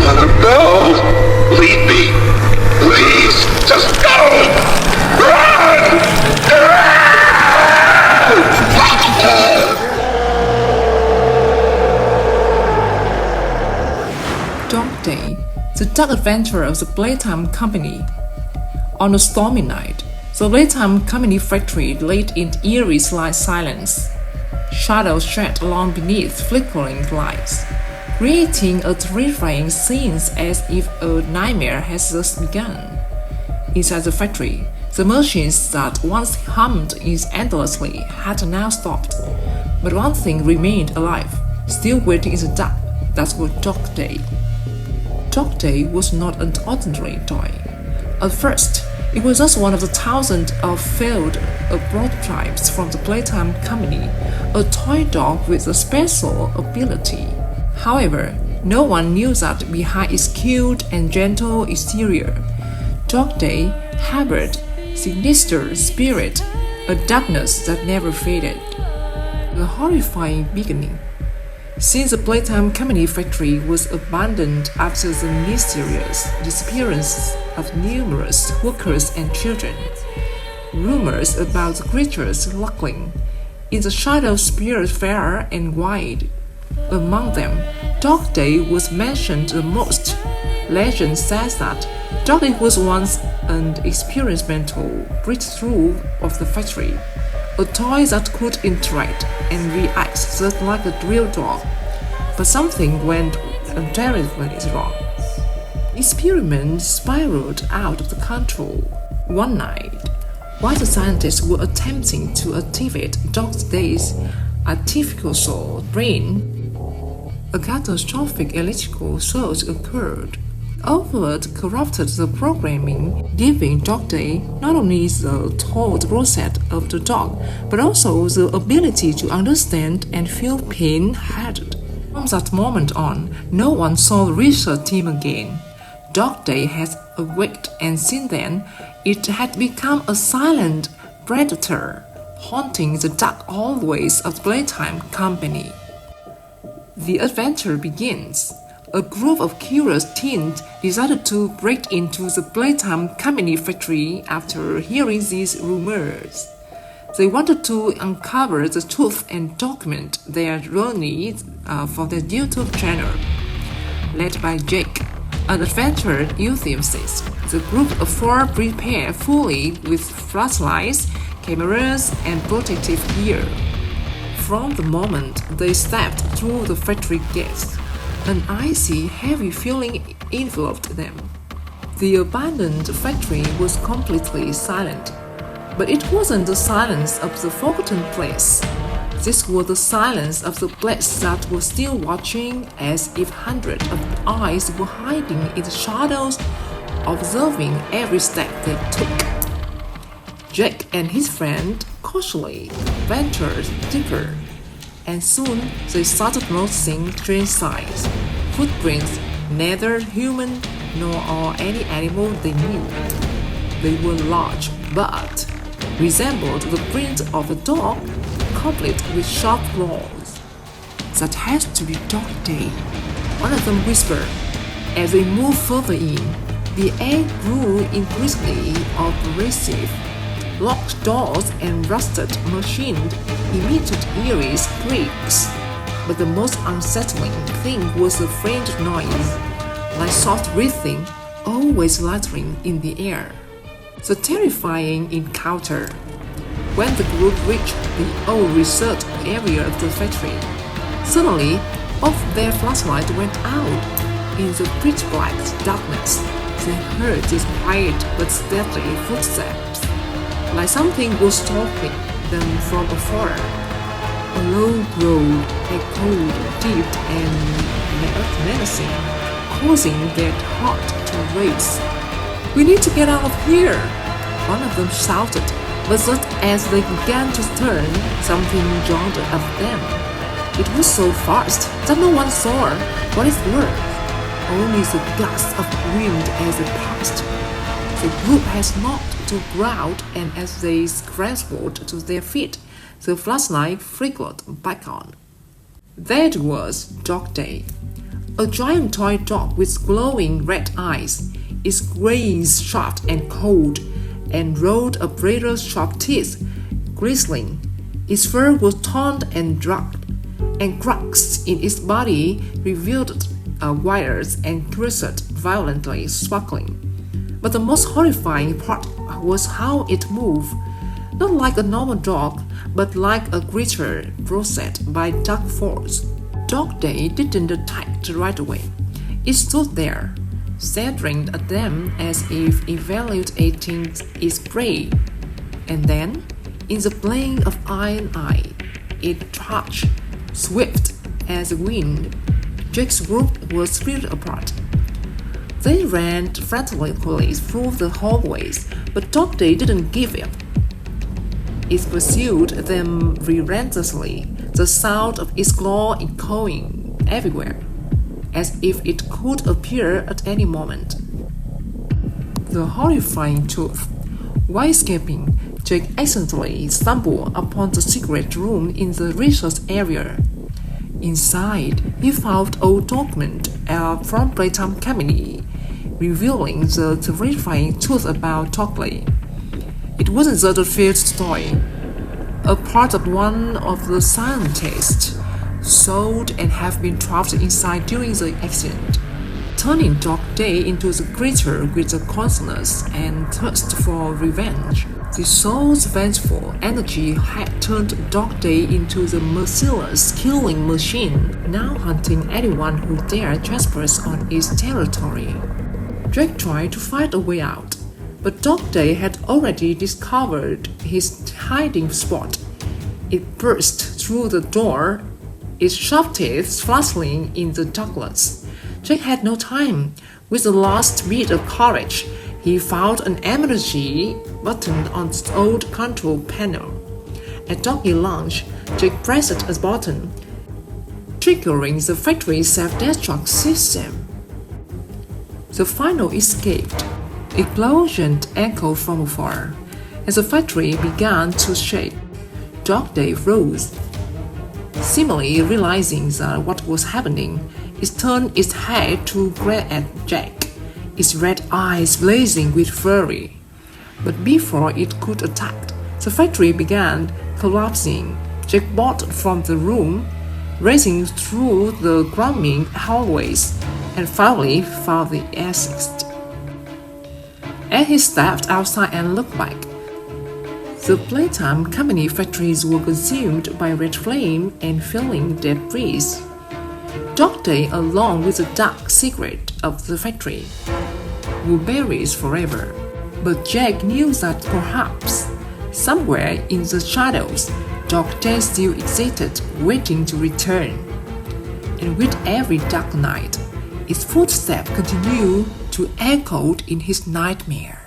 No! Leave me! Please! Just go! Run! DOGDAY, the dark adventure of the Playtime Company. On a stormy night, the Playtime Company factory lay in eerie silence. Shadows shed along beneath flickering lights, creating a terrifying scene as if a nightmare has just begun. Inside the factory, the machines that once hummed endlessly had now stopped, but one thing remained alive, still waiting in the dark. That was DOGDAY. DOGDAY was not an ordinary toy. At first, it was just one of the thousands of failed prototypes from the Playtime Company, a toy dog with a special ability. However, no one knew that behind its cute and gentle exterior, DOGDAY harbored sinister spirit, a darkness that never faded. A horrifying beginning. Since the Playtime Company factory was abandoned after the mysterious disappearance of numerous workers and children, rumors about the creatures lurking in the shadows spread far and wide. Among them, DOGDAY was mentioned the most. Legend says that DOGDAY was once an experimental breakthrough of the factory, a toy that could interact and react just like a real dog. But something went terribly wrong. Experiments spiraled out of control. One night, while the scientists were attempting to activate DOGDAY's artificial brain, a catastrophic electrical surge occurred. Overt corrupted the programming, giving DOGDAY not only the thought process of the dog, but also the ability to understand and feel pain had. From that moment on, no one saw the research team again. DOGDAY has awaked, and since then, it had become a silent predator, haunting the dark hallways of the Playtime Company. The adventure begins. A group of curious teens decided to break into the Playtime Company factory after hearing these rumors. They wanted to uncover the truth and document their journey for their YouTube channel. Led by Jake, an adventure enthusiast, the group of four prepared fully with flashlights, cameras, and protective gear. From the moment they stepped through the factory gates, an icy, heavy feeling enveloped them. The abandoned factory was completely silent. But it wasn't the silence of the forgotten place. This was the silence of the place that was still watching, as if hundreds of eyes were hiding in the shadows, observing every step they took. Jake and his friend cautiously ventured deeper, and soon they started noticing strange signs, footprints, neither human nor any animal they knew. They were large, but resembled the print of a dog, complete with sharp claws. That has to be DOGDAY, one of them whispered. As they moved further in, the air grew increasingly oppressive. Locked doors and rusted machines emitted eerie squeaks. But the most unsettling thing was the faint noise, like soft breathing, always fluttering in the air. The terrifying encounter. When the group reached the old research area of the factory, suddenly both their flashlights went out. In the pitch black darkness, they heard these quiet but stealthy footsteps, like something was stalking them from afar. A low growl echoed deep and menacing, causing their heart to race. "We need to get out of here!" one of them shouted, but just as they began to turn, something jumped at them. It was so fast that no one saw what it was. Only the gusts of wind as it passed. The group had knocked to the ground, and as they scrambled to their feet, the flashlight flickered back on. That was DOGDAY, A giant toy dog with glowing red eyes, its grays sharp and cold, and rolled up razor-sharp teeth glistening. Its fur was torn and rugged, and cracks in its body revealed wires and crusted violently sparkling. But the most horrifying part was how it moved, not like a normal dog, but like a creature possessed by dark force. DOGDAY didn't attack right away. It stood there, staring at them as if evaluating its prey. And then, in the blink of an eye, it charged, swift as the wind. Jake's group was split apart. They ran frantically through the hallways, but DOGDAY didn't give up. It pursued them relentlessly, the sound of its claw echoing everywhere, as if it could appear at any moment. The horrifying truth. While escaping, Jake accidentally stumbled upon the secret room in the research area. Inside, he found old document from Playtime Company, revealing the terrifying truth about DOGDAY. It wasn't the field story. A part of one of the scientists sold and have been trapped inside during the accident, turning DOGDAY into the creature with the consciousness and thirst for revenge. The soul's vengeful energy had turned DOGDAY into the merciless killing machine, now hunting anyone who dared trespass on its territory. Drake tried to find a way out, but DOGDAY had already discovered his hiding spot. It burst through the door, its sharp teeth flashing in the darkness. Jake had no time. With the last bit of courage, he found an emergency button on the old control panel. At DOGDAY launch, Jake pressed a button, triggering the factory's self-destruct system. The final escaped. Explosion echoed from afar. As the factory began to shake, DOGDAY rose. Seemingly realizing that what was happening, it turned its head to glare at Jack, its red eyes blazing with fury. But before it could attack, the factory began collapsing. Jack bolted from the room, racing through the grimy hallways, and finally found the exit. As he stepped outside and looked back, the Playtime Company factories were consumed by red flame and filling debris. DOGDAY, along with the dark secret of the factory, were buried forever. But Jack knew that perhaps, somewhere in the shadows, DOGDAY still existed, waiting to return. And with every dark night, its footsteps continued to echo in his nightmare.